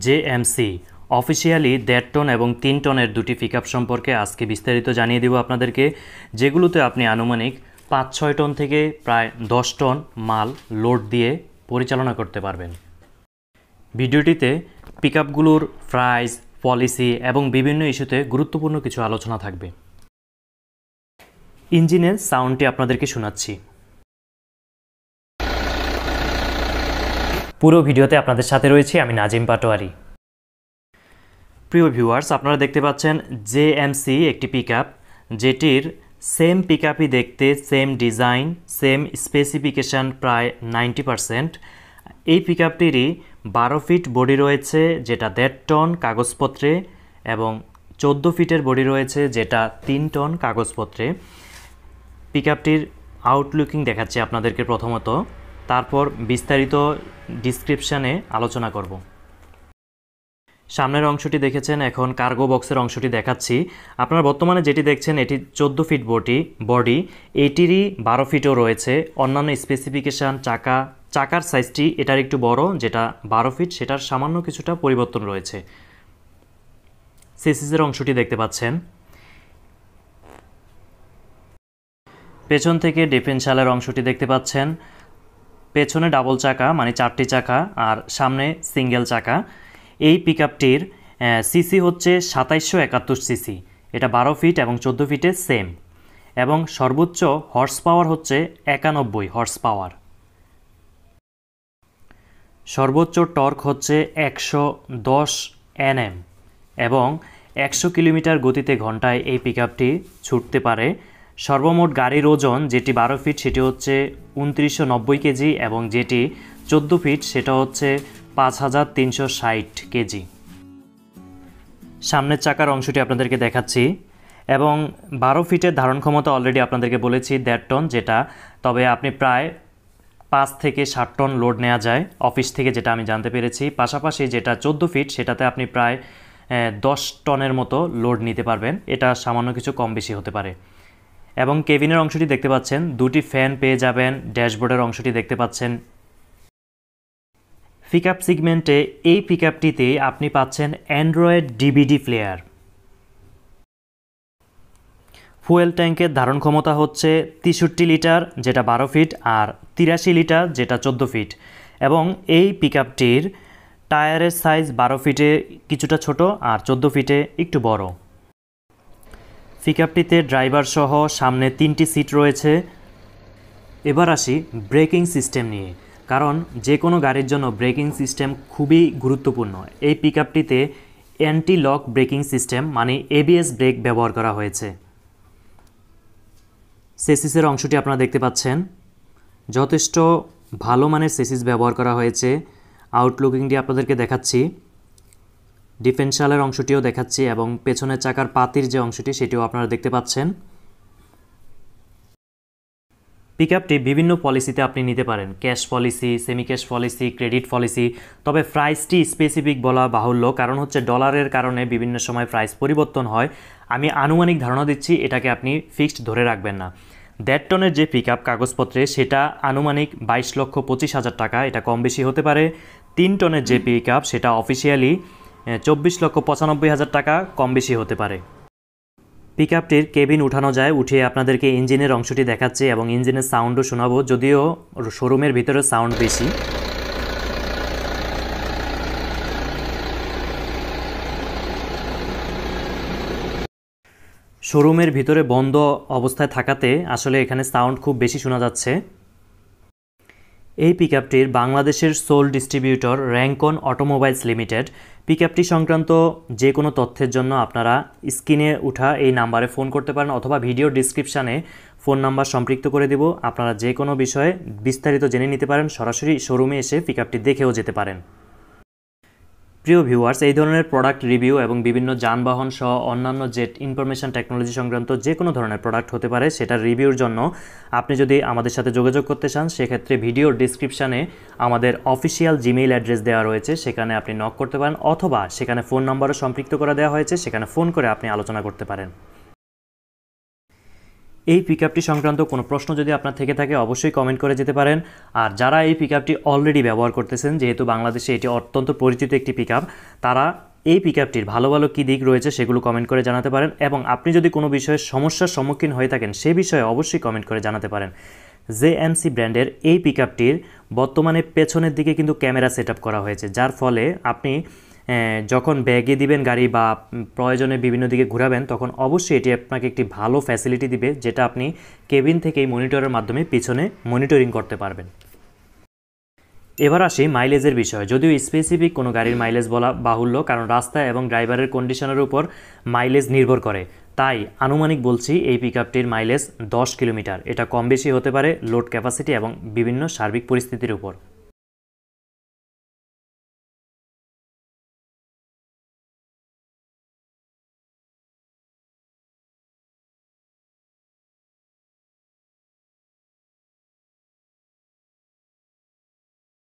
JMC officially 1.5 ton এবং 3 টনের দুটি পিকআপ সম্পর্কে আজকে বিস্তারিত জানিয়ে দেব আপনাদেরকে, যেগুলোতে আপনি আনুমানিক 5-6 টন থেকে প্রায় 10 টন মাল লোড দিয়ে পরিচালনা করতে পারবেন। ভিডিওটিতে পিকআপগুলোর প্রাইস, পলিসি এবং বিভিন্ন ইস্যুতে গুরুত্বপূর্ণ কিছু আলোচনা থাকবে। ইঞ্জিনের সাউন্ডটি আপনাদেরকে শোনাচ্ছি। পুরো ভিডিওতে আপনাদের সাথে রয়েছে আমি নাজিম পাটোয়ারি। প্রিয় ভিউয়ার্স, আপনারা দেখতে পাচ্ছেন JMC একটি পিকআপ, যেটির সেম পিকআপই দেখতে, সেম ডিজাইন, সেম স্পেসিফিকেশান প্রায় 90%। এই পিকআপটিরই 12 ফিট বডি রয়েছে, যেটা 1.5 টন কাগজপত্রে, এবং 14 ফিটের বডি রয়েছে, যেটা 3 টন কাগজপত্রে। পিকআপটির আউটলুকিং দেখাচ্ছি আপনাদেরকে প্রথমত, তারপর বিস্তারিত ডিসক্রিপশানে আলোচনা করব। সামনের অংশটি দেখেছেন, এখন কার্গো বক্সের অংশটি দেখাচ্ছি। আপনারা বর্তমানে যেটি দেখছেন এটি 14 ফিট বডি, এটিরই 12 ফিটও রয়েছে। অন্যান্য স্পেসিফিকেশান, চাকার সাইজটি এটার একটু বড়, যেটা 12 ফিট, সেটার সামান্য কিছুটা পরিবর্তন রয়েছে। চেসিসের অংশটি দেখতে পাচ্ছেন। পেছন থেকে ডিফারেনশিয়ালের অংশটি দেখতে পাচ্ছেন। পেছনে ডাবল চাকা মানে 4টি চাকা, আর সামনে সিঙ্গেল চাকা। এই পিকআপটির সিসি হচ্ছে 2771 সিসি, এটা 12 ফিট এবং 14 ফিটে সেম, এবং সর্বোচ্চ হর্স পাওয়ার হচ্ছে 91 হর্স পাওয়ার। সর্বোচ্চ টর্ক হচ্ছে 110 Nm, এবং 100 কিলোমিটার গতিতে ঘন্টায় এই পিকআপটি ছুটতে পারে। সর্বমোট গাড়ির ওজন যেটি 12 ফিট সেটি হচ্ছে 2990 কেজি, এবং যেটি 14 ফিট সেটা হচ্ছে 5360 কেজি। সামনের চাকার অংশটি আপনাদেরকে দেখাচ্ছি, এবং 12 ফিটের ধারণ ক্ষমতা অলরেডি আপনাদেরকে বলেছি 1.5 টন, যেটা তবে আপনি প্রায় 5 থেকে 7 টন লোড নেওয়া যায় অফিস থেকে, যেটা আমি জানতে পেরেছি। পাশাপাশি যেটা 14 ফিট সেটাতে আপনি প্রায় 10 টনের মতো লোড নিতে পারবেন, এটা সামান্য কিছু কম বেশি হতে পারে। এবং কেবিনের অংশটি দেখতে পাচ্ছেন, দুটি ফ্যান পেয়ে যাবেন। ড্যাশবোর্ডের অংশটি দেখতে পাচ্ছেন। পিকআপ সেগমেন্টে এই পিকআপটিতে আপনি পাচ্ছেন অ্যান্ড্রয়েড ডিভিডি প্লেয়ার। ফুয়েল ট্যাঙ্কের ধারণ ক্ষমতা হচ্ছে 63 লিটার, যেটা 12 ফিট, আর 83 লিটার, যেটা 14 ফিট। এবং এই পিকআপটির টায়ারের সাইজ 12 ফিটে কিছুটা ছোট, আর 14 ফিটে একটু বড়। পিকআপটিতে ড্রাইভার সহ সামনে 3টি সিট রয়েছে। এবার আসি ব্রেকিং সিস্টেম নিয়ে, কারণ যে কোনো গাড়ির জন্য ব্রেকিং সিস্টেম খুবই গুরুত্বপূর্ণ। এই পিকআপটিতে অ্যান্টি লক ব্রেকিং সিস্টেম মানে ABS ব্রেক ব্যবহার করা হয়েছে। চেসিসের অংশটি আপনারা দেখতে পাচ্ছেন, যথেষ্ট ভালো মানের চেসিস ব্যবহার করা হয়েছে। আউটলুকিংটি আপনাদেরকে দেখাচ্ছি, ডিফারেনশিয়ালের অংশটিও দেখাচ্ছি, এবং পেছনের চাকার পাতির যে অংশটি সেটিও আপনারা দেখতে পাচ্ছেন। পিকআপটি বিভিন্ন পলিসিতে আপনি নিতে পারেন, cash policy, semi cash policy, credit policy. তবে প্রাইসটি স্পেসিফিক বলা বাহুল্য, কারণ হচ্ছে ডলারের কারণে বিভিন্ন সময় প্রাইস পরিবর্তন হয়। আমি আনুমানিক ধারণা দিচ্ছি, এটাকে আপনি ফিক্সড ধরে রাখবেন না। 1.5 টনের যে পিকআপ কাগজপত্রে সেটা আনুমানিক 22,25,000 টাকা, এটা কম বেশি হতে পারে। 3 টনের যে পিকআপ সেটা অফিসিয়ালি 24,95,000 টাকা, কম বেশি হতে পারে। পিকআপটির কেবিন উঠানো যায়, উঠিয়ে আপনাদেরকে ইঞ্জিনের অংশটি দেখাচ্ছে, এবং ইঞ্জিনের সাউন্ডও শোনাবো, যদিও শোরুমের ভিতরে সাউন্ড বেশি। শোরুমের ভিতরে বন্ধ অবস্থায় থাকাতে আসলে এখানে সাউন্ড খুব বেশি শোনা যাচ্ছে। এই পিকআপটির বাংলাদেশের sole distributor Rancon automobiles limited. পিকআপটি সংক্রান্ত যে কোনো তথ্যের জন্য আপনারা স্ক্রিনে উঠা এই নাম্বারে ফোন করতে পারেন, অথবা ভিডিও ডিসক্রিপশানে ফোন নাম্বার সম্পৃক্ত করে দেব। আপনারা যে কোনো বিষয়ে বিস্তারিত জেনে নিতে পারেন, সরাসরি শোরুমে এসে পিকআপটি দেখেও যেতে পারেন। প্রিয় ভিউয়ার্স, এই ধরনের প্রোডাক্ট রিভিউ এবং বিভিন্ন যানবাহন সহ অন্যান্য যে ইনফরমেশন টেকনোলজি সংক্রান্ত যে কোনো ধরনের প্রোডাক্ট হতে পারে, সেটার রিভিউর জন্য আপনি যদি আমাদের সাথে যোগাযোগ করতে চান, সেক্ষেত্রে ভিডিওর ডিসক্রিপশানে আমাদের অফিসিয়াল জিমেইল অ্যাড্রেস দেওয়া রয়েছে, সেখানে আপনি নক করতে পারেন, অথবা সেখানে ফোন নাম্বারও সম্পৃক্ত করে দেওয়া হয়েছে, সেখানে ফোন করে আপনি আলোচনা করতে পারেন। এই পিকআপটি সংক্রান্ত কোনো প্রশ্ন যদি আপনার থেকে থাকে অবশ্যই কমেন্ট করে যেতে পারেন। আর যারা এই পিকআপটি অলরেডি ব্যবহার করতেছেন, যেহেতু বাংলাদেশে এটি অত্যন্ত পরিচিত একটি পিকআপ, তারা এই পিকআপটির ভালো ভালো কী দিক রয়েছে সেগুলো কমেন্ট করে জানাতে পারেন। এবং আপনি যদি কোনো বিষয়ে সমস্যার সম্মুখীন হয়ে থাকেন সে বিষয়ে অবশ্যই কমেন্ট করে জানাতে পারেন। জেএমসি ব্র্যান্ডের এই পিকআপটির বর্তমানে পেছনের দিকে কিন্তু ক্যামেরা সেট আপ করা হয়েছে, যার ফলে আপনি যখন ব্যাগে দিবেন গাড়ি বা প্রয়োজনে বিভিন্ন দিকে ঘোরাবেন, তখন অবশ্যই এটি আপনাকে একটি ভালো ফ্যাসিলিটি দিবে, যেটা আপনি কেবিন থেকেই মনিটরের মাধ্যমে পিছনে মনিটরিং করতে পারবেন। এবার আসি মাইলেজের বিষয়। যদিও স্পেসিফিক কোনো গাড়ির মাইলেজ বলা বাহুল্য, কারণ রাস্তা এবং ড্রাইভারের কন্ডিশনের উপর মাইলেজ নির্ভর করে, তাই আনুমানিক বলছি এই পিকআপটির মাইলেজ 10 কিলোমিটার। এটা কম বেশি হতে পারে লোড ক্যাপাসিটি এবং বিভিন্ন সার্বিক পরিস্থিতির উপর।